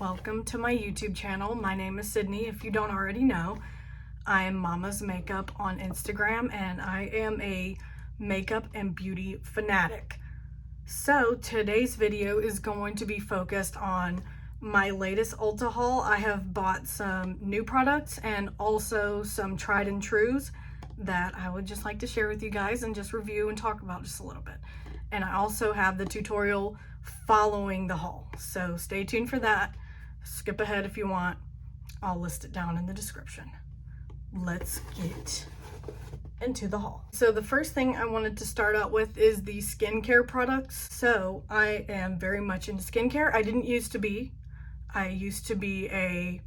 Welcome to my YouTube channel. My name is Sydney. If you don't already know, I am Mama's Makeup on Instagram and I am a makeup and beauty fanatic. So today's video is going to be focused on my latest Ulta haul. I have bought some new products and also some tried and trues that I would just like to share with you guys and just review and talk about just a little bit. And I also have the tutorial following the haul, so stay tuned for that. Skip ahead if you want. I'll list it down in the description. Let's get into the haul. So the first thing I wanted to start out with is the skincare products. So I am very much into skincare. I didn't used to be. I used to be a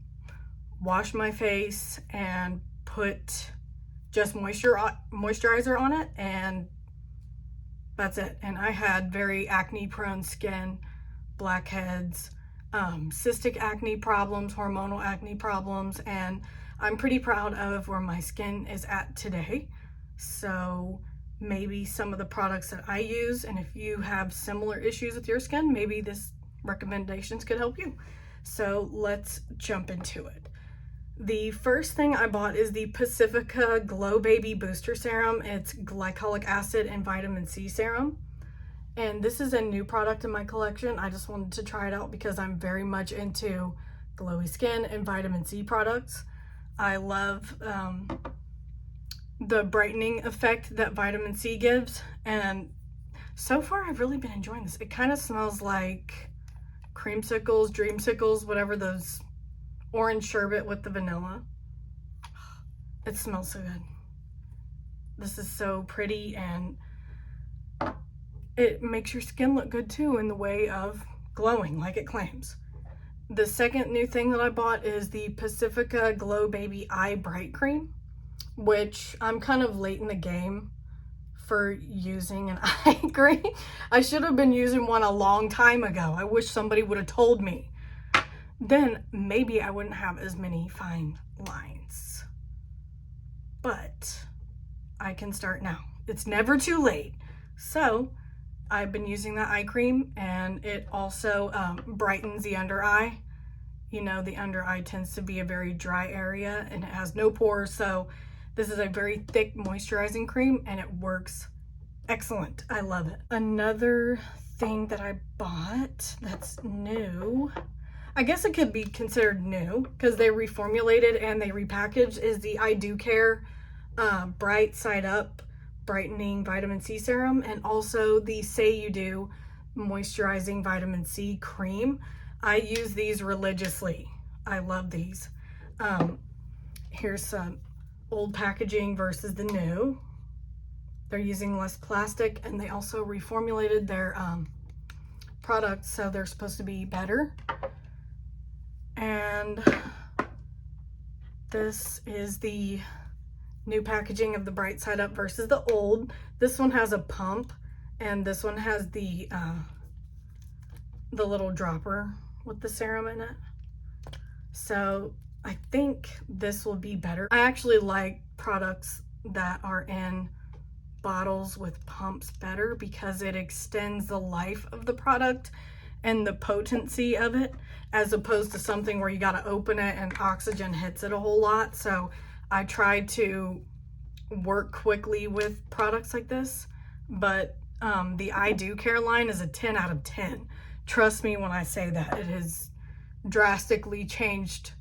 wash my face and put just moisturizer on it and that's it. And I had very acne prone skin, blackheads, cystic acne problems, hormonal acne problems, and I'm pretty proud of where my skin is at today. So maybe some of the products that I use, and if you have similar issues with your skin, maybe this recommendations could help you. So let's jump into it. The first thing I bought is the Pacifica Glow Baby Booster Serum. It's glycolic acid and vitamin C serum. And this is a new product in my collection. I just wanted to try it out because I'm very much into glowy skin and vitamin C products. I love the brightening effect that vitamin C gives. And so far, I've really been enjoying this. It kind of smells like creamsicles, dreamsicles, whatever those orange sherbet with the vanilla. It smells so good. This is so pretty and it makes your skin look good too in the way of glowing like it claims. The second new thing that I bought is the Pacifica Glow Baby Eye Bright Cream, which I'm kind of late in the game for using an eye cream. I should have been using one a long time ago. I wish somebody would have told me. Then maybe I wouldn't have as many fine lines. But I can start now. It's never too late. So I've been using that eye cream and it also brightens the under eye. You know, the under eye tends to be a very dry area and it has no pores. So this is a very thick moisturizing cream and it works excellent. I love it. Another thing that I bought that's new, I guess it could be considered new because they reformulated and they repackaged, is the I Do Care Bright Side Up Brightening Vitamin C Serum and also the Say You Do Moisturizing Vitamin C Cream. I use these religiously. I love these. Here's some old packaging versus the new. They're using less plastic and they also reformulated their products so they're supposed to be better. And this is the new packaging of the Bright Side Up versus the old. This one has a pump and this one has the little dropper with the serum in it. So I think this will be better. I actually like products that are in bottles with pumps better because it extends the life of the product and the potency of it, as opposed to something where you got to open it and oxygen hits it a whole lot. So I try to work quickly with products like this, but the I Do Care line is a 10 out of 10. Trust me when I say that. It has drastically changed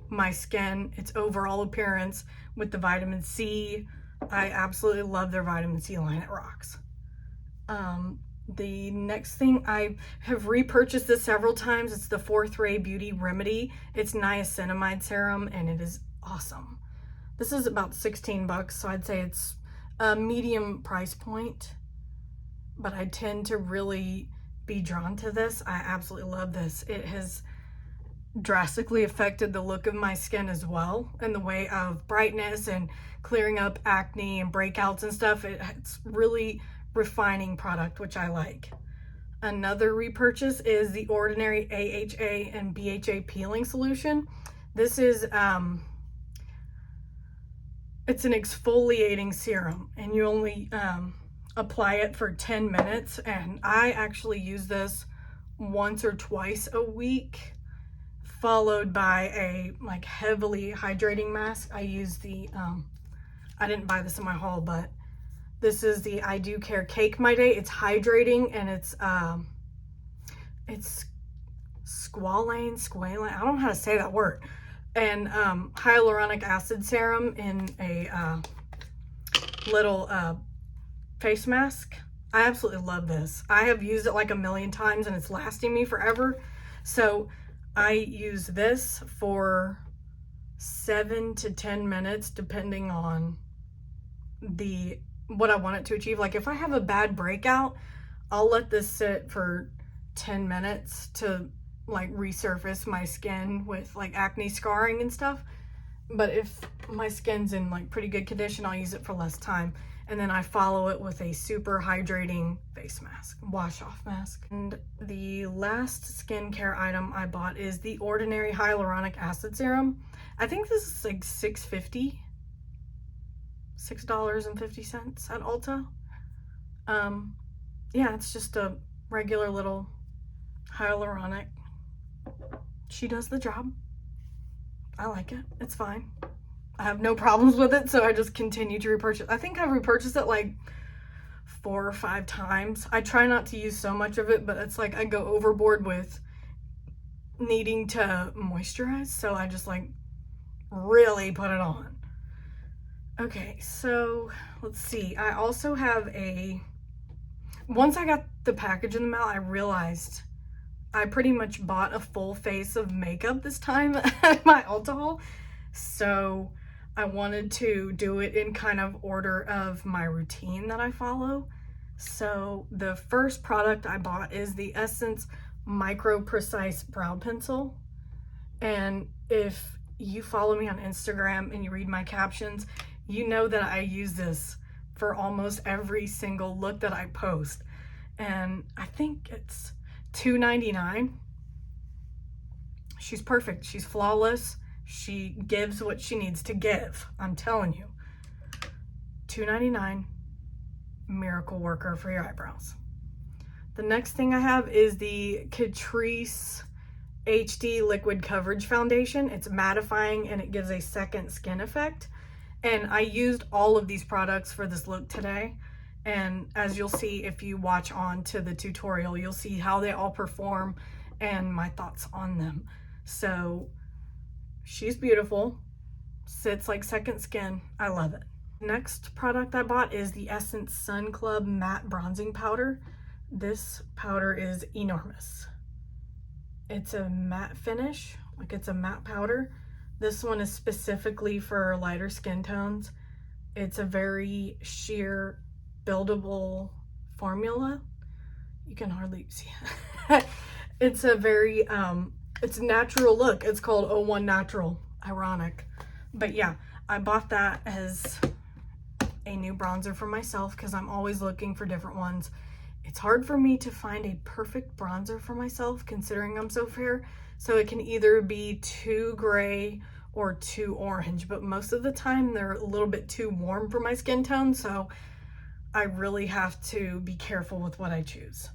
my skin, its overall appearance with the vitamin C. I absolutely love their vitamin C line. It rocks. The next thing, I have repurchased this several times. It's the Fourth Ray Beauty Remedy. It's niacinamide serum and it is awesome. This is about 16 bucks, so I'd say it's a medium price point, but I tend to really be drawn to this. I absolutely love this. It has drastically affected the look of my skin as well in the way of brightness and clearing up acne and breakouts and stuff. It's really refining product, which I like. Another repurchase is the Ordinary AHA and BHA peeling solution. This is it's an exfoliating serum and you only apply it for 10 minutes, and I actually use this once or twice a week followed by a like heavily hydrating mask. I use the, I didn't buy this in my haul, but this is the I Do Care Cake My Day. It's hydrating and it's squalane, I don't know how to say that word. And hyaluronic acid serum in a little face mask. I absolutely love this. I have used it like a million times and it's lasting me forever. So I use this for 7 to 10 minutes depending on what I want it to achieve. Like if I have a bad breakout, I'll let this sit for 10 minutes to like resurface my skin with like acne scarring and stuff. But if my skin's in like pretty good condition, I'll use it for less time. And then I follow it with a super hydrating face mask, wash off mask. And the last skincare item I bought is the Ordinary Hyaluronic Acid Serum. I think this is like $6.50 at Ulta. Yeah, it's just a regular little hyaluronic. She does the job. I like it. It's fine. I have no problems with it, so I just continue to repurchase. I think I've repurchased it like 4 or 5 times. I try not to use so much of it, but it's like I go overboard with needing to moisturize, so I just like really put it on. Okay, so let's see. I also have once I got the package in the mail, I realized I pretty much bought a full face of makeup this time at my Ulta haul. So I wanted to do it in kind of order of my routine that I follow. So the first product I bought is the Essence Micro Precise Brow Pencil. And if you follow me on Instagram and you read my captions, you know that I use this for almost every single look that I post. And I think it's $2.99. She's perfect. She's flawless. She gives what she needs to give. I'm telling you. $2.99. Miracle worker for your eyebrows. The next thing I have is the Catrice HD Liquid Coverage Foundation. It's mattifying and it gives a second skin effect. And I used all of these products for this look today. And as you'll see, if you watch on to the tutorial, you'll see how they all perform and my thoughts on them. So she's beautiful, sits like second skin. I love it. Next product I bought is the Essence Sun Club Matte Bronzing Powder. This powder is enormous. It's a matte finish, like it's a matte powder. This one is specifically for lighter skin tones. It's a very sheer, buildable formula. You can hardly see it. It's a very, it's a natural look. It's called 01 Natural. Ironic. But yeah, I bought that as a new bronzer for myself because I'm always looking for different ones. It's hard for me to find a perfect bronzer for myself considering I'm so fair. So it can either be too gray or too orange, but most of the time they're a little bit too warm for my skin tone. So I really have to be careful with what I choose.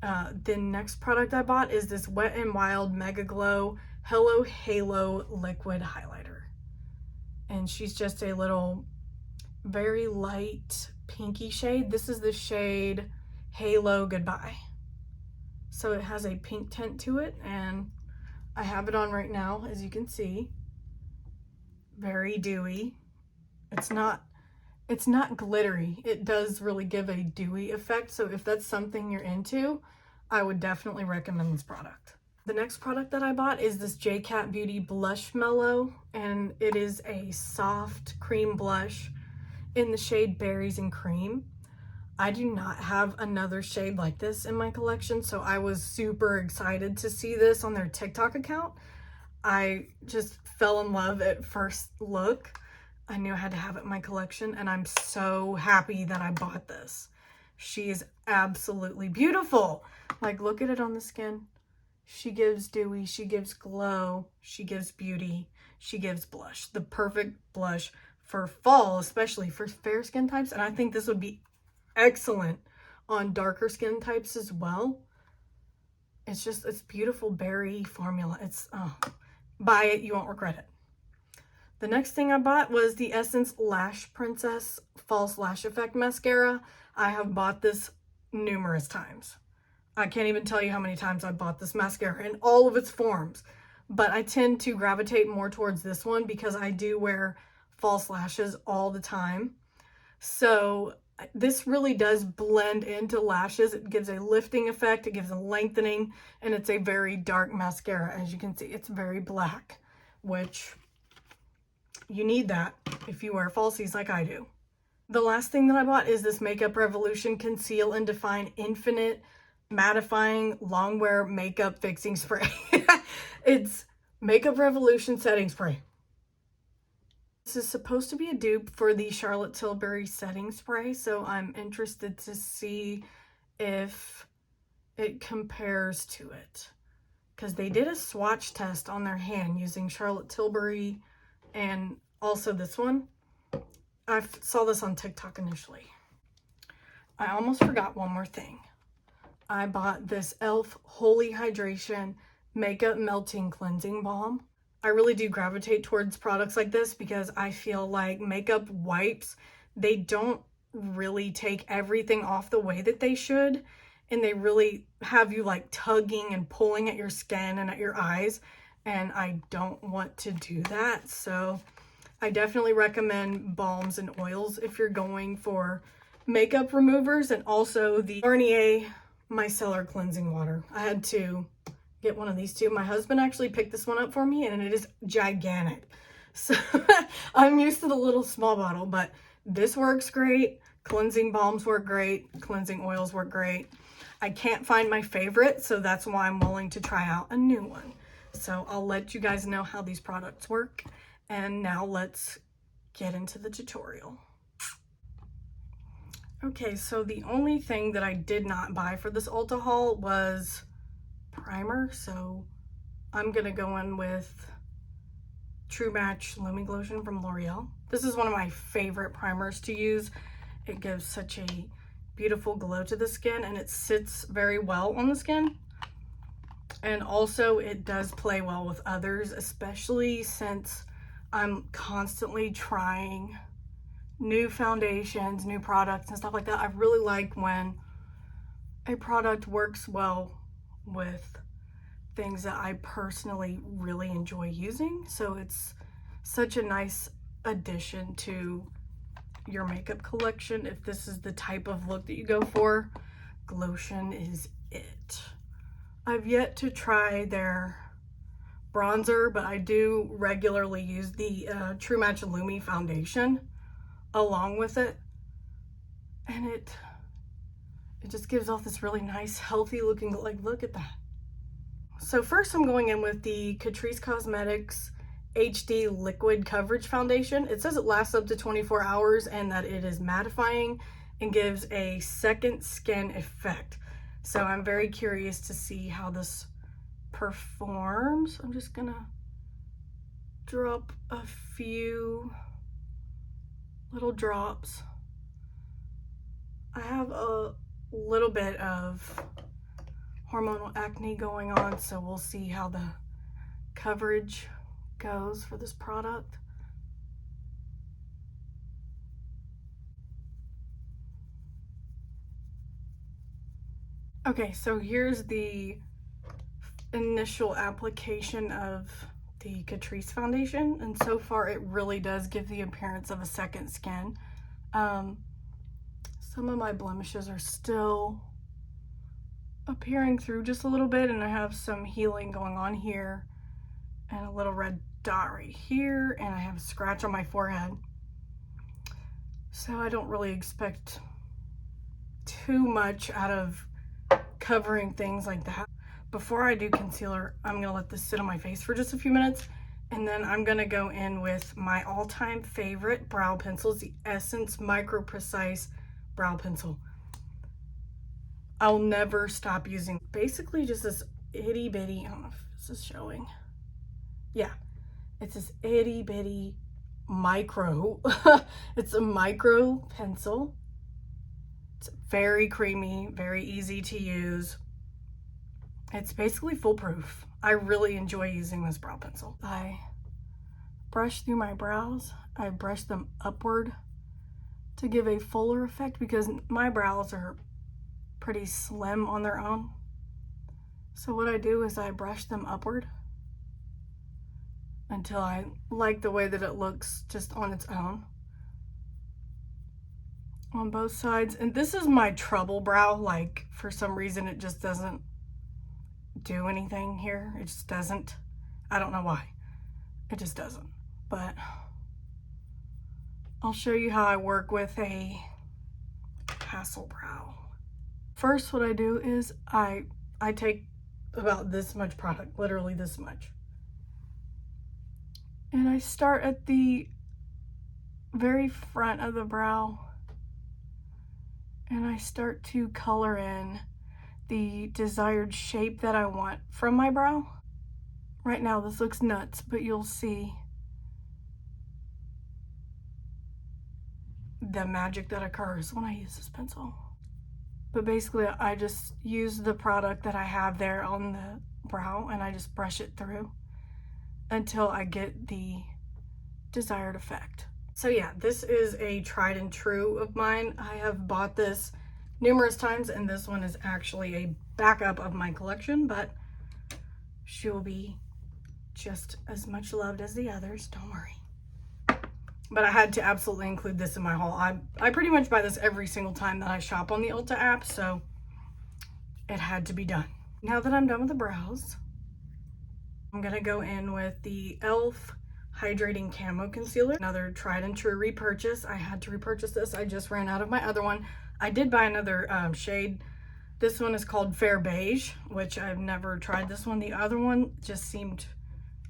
The next product I bought is this Wet n Wild Mega Glow Hello Halo Liquid Highlighter. And she's just a little very light pinky shade. This is the shade Halo Goodbye. So it has a pink tint to it and I have it on right now, as you can see. Very dewy. It's not glittery. It does really give a dewy effect. So if that's something you're into, I would definitely recommend this product. The next product that I bought is this jCat Beauty BlushMallow, and it is a soft cream blush in the shade Berries and Cream. I do not have another shade like this in my collection, so I was super excited to see this on their TikTok account. I just fell in love at first look. I knew I had to have it in my collection, and I'm so happy that I bought this. She is absolutely beautiful. Like, look at it on the skin. She gives dewy, she gives glow, she gives beauty, she gives blush. The perfect blush for fall, especially for fair skin types, and I think this would be excellent on darker skin types as well. It's just, it's beautiful berry formula. It's, oh, buy it, you won't regret it. The next thing I bought was the Essence Lash Princess False Lash Effect Mascara. I have bought this numerous times. I can't even tell you how many times I bought this mascara in all of its forms. But I tend to gravitate more towards this one because I do wear false lashes all the time. So this really does blend into lashes. It gives a lifting effect, it gives a lengthening, and it's a very dark mascara. As you can see, it's very black, which you need that if you wear falsies like I do. The last thing that I bought is this Makeup Revolution Conceal and Define Infinite Mattifying Longwear Makeup Fixing Spray. It's Makeup Revolution Setting Spray. This is supposed to be a dupe for the Charlotte Tilbury Setting Spray, so I'm interested to see if it compares to it. Because they did a swatch test on their hand using Charlotte Tilbury and also this one. I saw this on TikTok initially. I almost forgot one more thing. I bought this e.l.f. Holy Hydration Makeup Melting Cleansing Balm. I really do gravitate towards products like this because I feel like makeup wipes, they don't really take everything off the way that they should, and they really have you like tugging and pulling at your skin and at your eyes, and I don't want to do that. So I definitely recommend balms and oils if you're going for makeup removers, and also the Ordinary Micellar Cleansing Water. I had to get one of these two. My husband actually picked this one up for me, and it is gigantic. So I'm used to the little small bottle, but this works great. Cleansing balms work great. Cleansing oils work great. I can't find my favorite, so that's why I'm willing to try out a new one. So I'll let you guys know how these products work. And now let's get into the tutorial. Okay, so the only thing that I did not buy for this Ulta haul was primer, so I'm gonna go in with True Match Lumi Glotion from L'Oreal. This is one of my favorite primers to use. It gives such a beautiful glow to the skin, and it sits very well on the skin. And also it does play well with others, especially since I'm constantly trying new foundations, new products and stuff like that. I really like when a product works well with things that I personally really enjoy using. So it's such a nice addition to your makeup collection if this is the type of look that you go for. Glotion is it. I've yet to try their bronzer, but I do regularly use the True Match Lumi foundation along with it, and it just gives off this really nice healthy looking, like, look at that. So first I'm going in with the Catrice Cosmetics HD Liquid Coverage Foundation. It says it lasts up to 24 hours and that it is mattifying and gives a second skin effect. So I'm very curious to see how this performs. I'm just gonna drop a few little drops. I have a little bit of hormonal acne going on, so we'll see how the coverage goes for this product. Okay, so here's the initial application of the Catrice foundation, and so far it really does give the appearance of a second skin. Some of my blemishes are still appearing through just a little bit, and I have some healing going on here and a little red dot right here, and I have a scratch on my forehead. So I don't really expect too much out of covering things like that. Before I do concealer, I'm gonna let this sit on my face for just a few minutes, and then I'm gonna go in with my all-time favorite brow pencils, the Essence Micro Precise Brow Pencil. I'll never stop using basically just this itty bitty, I don't know if this is showing. Yeah, it's this itty bitty micro. It's a micro pencil. It's very creamy, very easy to use. It's basically foolproof. I really enjoy using this brow pencil. I brush through my brows. I brush them upward to give a fuller effect because my brows are pretty slim on their own. So what I do is I brush them upward until I like the way that it looks just on its own on both sides. And this is my trouble brow. Like, for some reason it just doesn't do anything here. It just doesn't. I don't know why. It just doesn't. But I'll show you how I work with a hassle brow. First, what I do is I take about this much product, literally this much. And I start at the very front of the brow and I start to color in the desired shape that I want from my brow. Right now this looks nuts, but you'll see the magic that occurs when I use this pencil. But basically I just use the product that I have there on the brow and I just brush it through until I get the desired effect. So yeah, this is a tried and true of mine. I have bought this numerous times and this one is actually a backup of my collection, but she will be just as much loved as the others, don't worry. But I had to absolutely include this in my haul. I pretty much buy this every single time that I shop on the Ulta app, so it had to be done. Now that I'm done with the brows, I'm gonna go in with the e.l.f. Hydrating Camo Concealer. Another tried and true repurchase. I had to repurchase this. I just ran out of my other one. I did buy another shade. This one is called Fair Beige, which I've never tried this one. The other one just seemed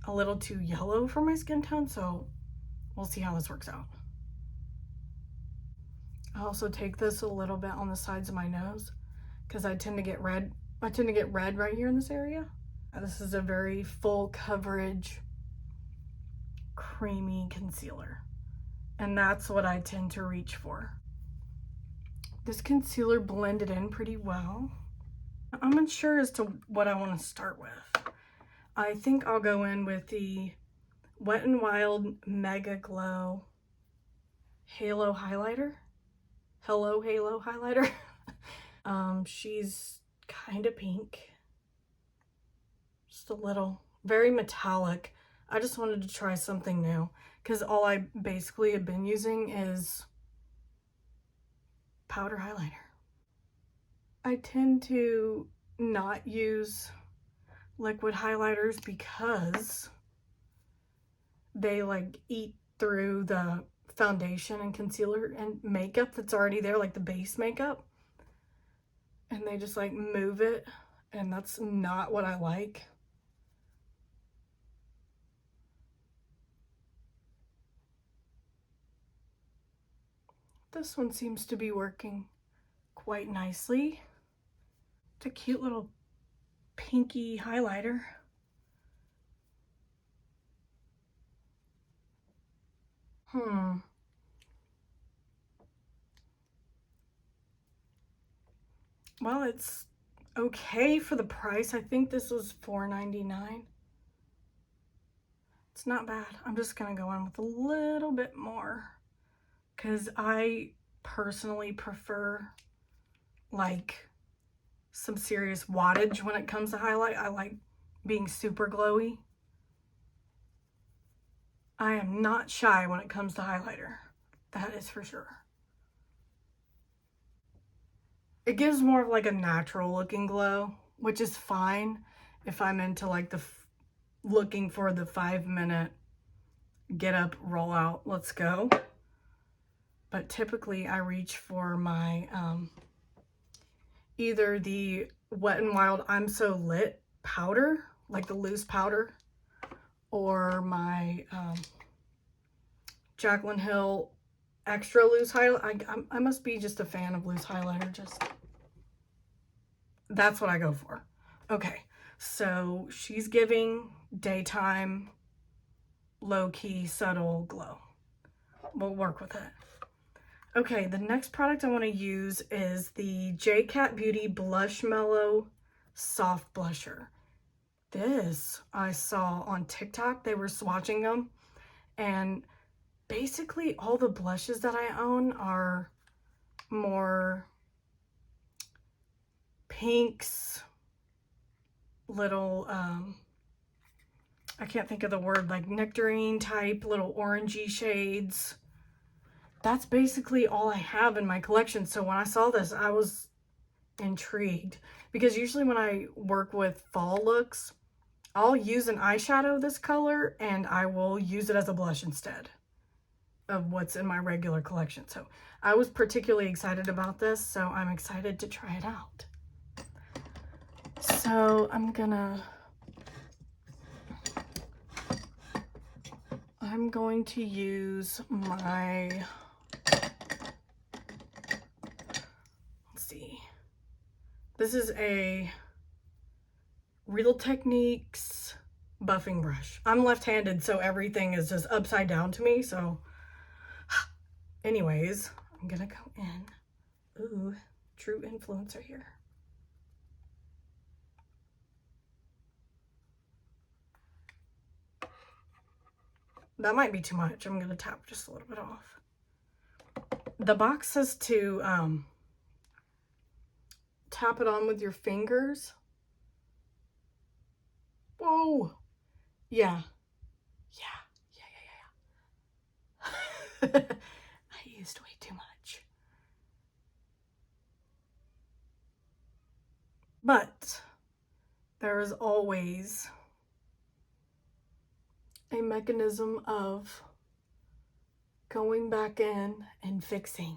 a little too yellow for my skin tone, so we'll see how this works out. I also take this a little bit on the sides of my nose because I tend to get red. I tend to get red right here in this area. This is a very full coverage, creamy concealer, and that's what I tend to reach for. This concealer blended in pretty well. I'm unsure as to what I want to start with. I think I'll go in with the Wet n Wild Mega Glow Halo Highlighter. Hello Halo Highlighter. She's kind of pink. Just a little, very metallic. I just wanted to try something new because all I basically have been using is powder highlighter. I tend to not use liquid highlighters because they like eat through the foundation and concealer and makeup that's already there, like the base makeup, and they just like move it, and that's not what I like. This one seems to be working quite nicely. It's a cute little pinky highlighter. Well, it's okay for the price. I think this was $4.99. It's not bad. I'm just gonna go in with a little bit more because I personally prefer like some serious wattage when it comes to highlight. I like being super glowy. I am not shy when it comes to highlighter. That is for sure. It gives more of like a natural looking glow, which is fine if I'm into like the looking for the 5-minute get up, roll out, let's go. But typically I reach for my either the Wet n Wild I'm So Lit powder, like the loose powder, or my Jaclyn Hill extra loose highlight. I must be just a fan of loose highlighter. Just that's what I go for. Okay, so she's giving daytime low-key subtle glow. We'll work with it. Okay, the next product I want to use is the jCat Beauty BlushMallow soft blusher. This I saw on TikTok. They were swatching them, and basically all the blushes that I own are more pinks, little, I can't think of the word, like nectarine type, little orangey shades. That's basically all I have in my collection. So when I saw this, I was intrigued, because usually when I work with fall looks, I'll use an eyeshadow this color and I will use it as a blush instead of what's in my regular collection. So I was particularly excited about this, so I'm excited to try it out. So I'm going to use my, let's see, this is a Real Techniques buffing brush. I'm left-handed, so everything is just upside down to me, so anyways, I'm gonna go in. Ooh, true influencer here. That might be too much. I'm gonna tap just a little bit off. The box says to tap it on with your fingers. Whoa. Yeah. I used way too much. But there is always a mechanism of going back in and fixing.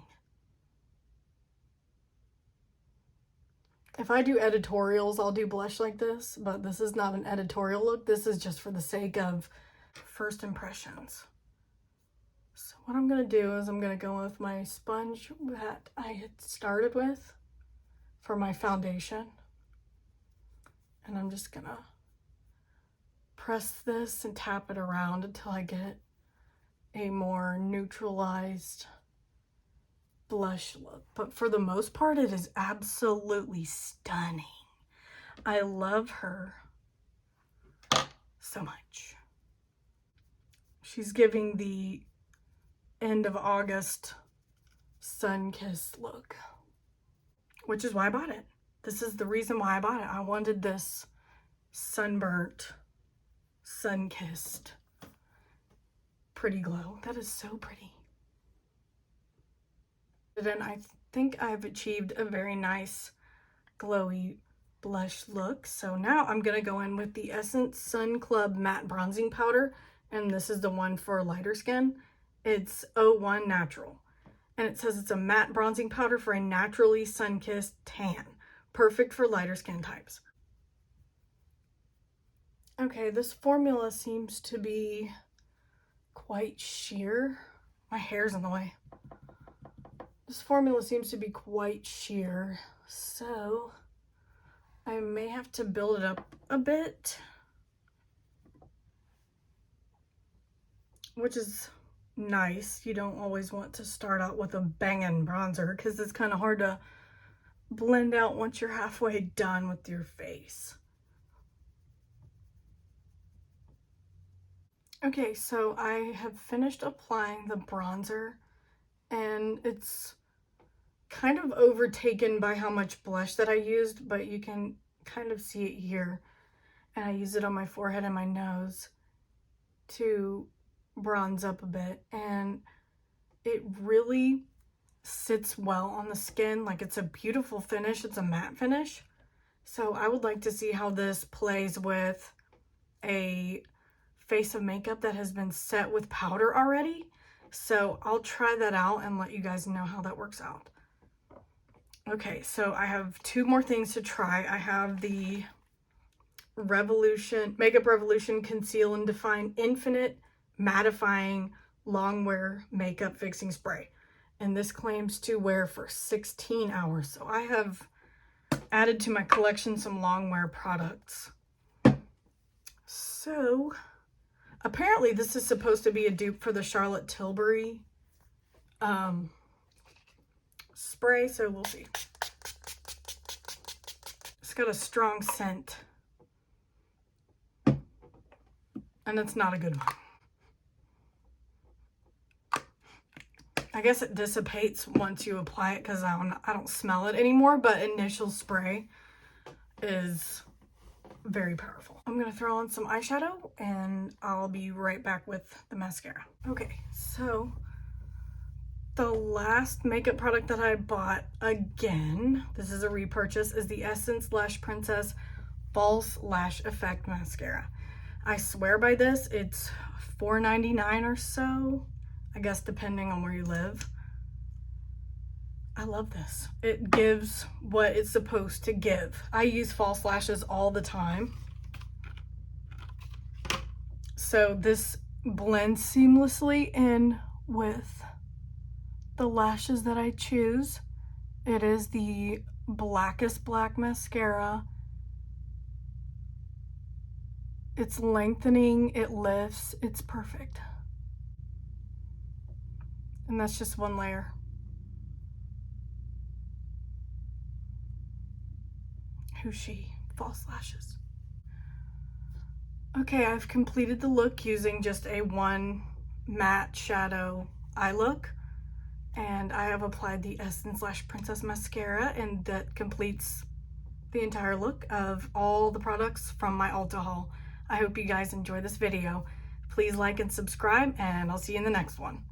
If I do editorials, I'll do blush like this, but this is not an editorial look. This is just for the sake of first impressions. So what I'm gonna do is I'm gonna go with my sponge that I had started with for my foundation. And I'm just gonna press this and tap it around until I get a more neutralized blush look. But for the most part, it is absolutely stunning. I love her so much. She's giving the end of August sun-kissed look, which is why I bought it. This is the reason why I bought it. I wanted this sunburnt, sun-kissed, pretty glow. That is so pretty. And I think I've achieved a very nice glowy blush look. So now I'm gonna go in with the Essence Sun Club Matte Bronzing Powder, and this is the one for lighter skin. It's 01 Natural, and it says it's a matte bronzing powder for a naturally sun-kissed tan, perfect for lighter skin types. Okay, this formula seems to be quite sheer. My hair's in the way. This formula seems to be quite sheer, so I may have to build it up a bit, which is nice. You don't always want to start out with a banging bronzer because it's kind of hard to blend out once you're halfway done with your face. Okay, so I have finished applying the bronzer, and it's kind of overtaken by how much blush that I used, but you can kind of see it here. And I use it on my forehead and my nose to bronze up a bit, and it really sits well on the skin. Like, it's a beautiful finish. It's a matte finish. So I would like to see how this plays with a face of makeup that has been set with powder already. So I'll try that out and let you guys know how that works out. Okay, so I have two more things to try. I have the Makeup Revolution Conceal and Define Infinite Mattifying Longwear Makeup Fixing Spray. And this claims to wear for 16 hours. So I have added to my collection some longwear products. So apparently this is supposed to be a dupe for the Charlotte Tilbury spray, so we'll see. It's got a strong scent. And it's not a good one. I guess it dissipates once you apply it because I don't smell it anymore, but initial spray is very powerful. I'm going to throw on some eyeshadow and I'll be right back with the mascara. Okay, so the last makeup product that I bought, again, this is a repurchase, is the Essence Lash Princess False Lash Effect Mascara. I swear by this, it's $4.99 or so, I guess depending on where you live. I love this. It gives what it's supposed to give. I use false lashes all the time. So this blends seamlessly in with the lashes that I choose. It is the blackest black mascara. It's lengthening, it lifts, it's perfect. And that's just one layer. Who's she? False lashes. Okay, I've completed the look using just a one matte shadow eye look. And I have applied the Essence Lash Princess Mascara, and that completes the entire look of all the products from my Ulta haul. I hope you guys enjoy this video. Please like and subscribe, and I'll see you in the next one.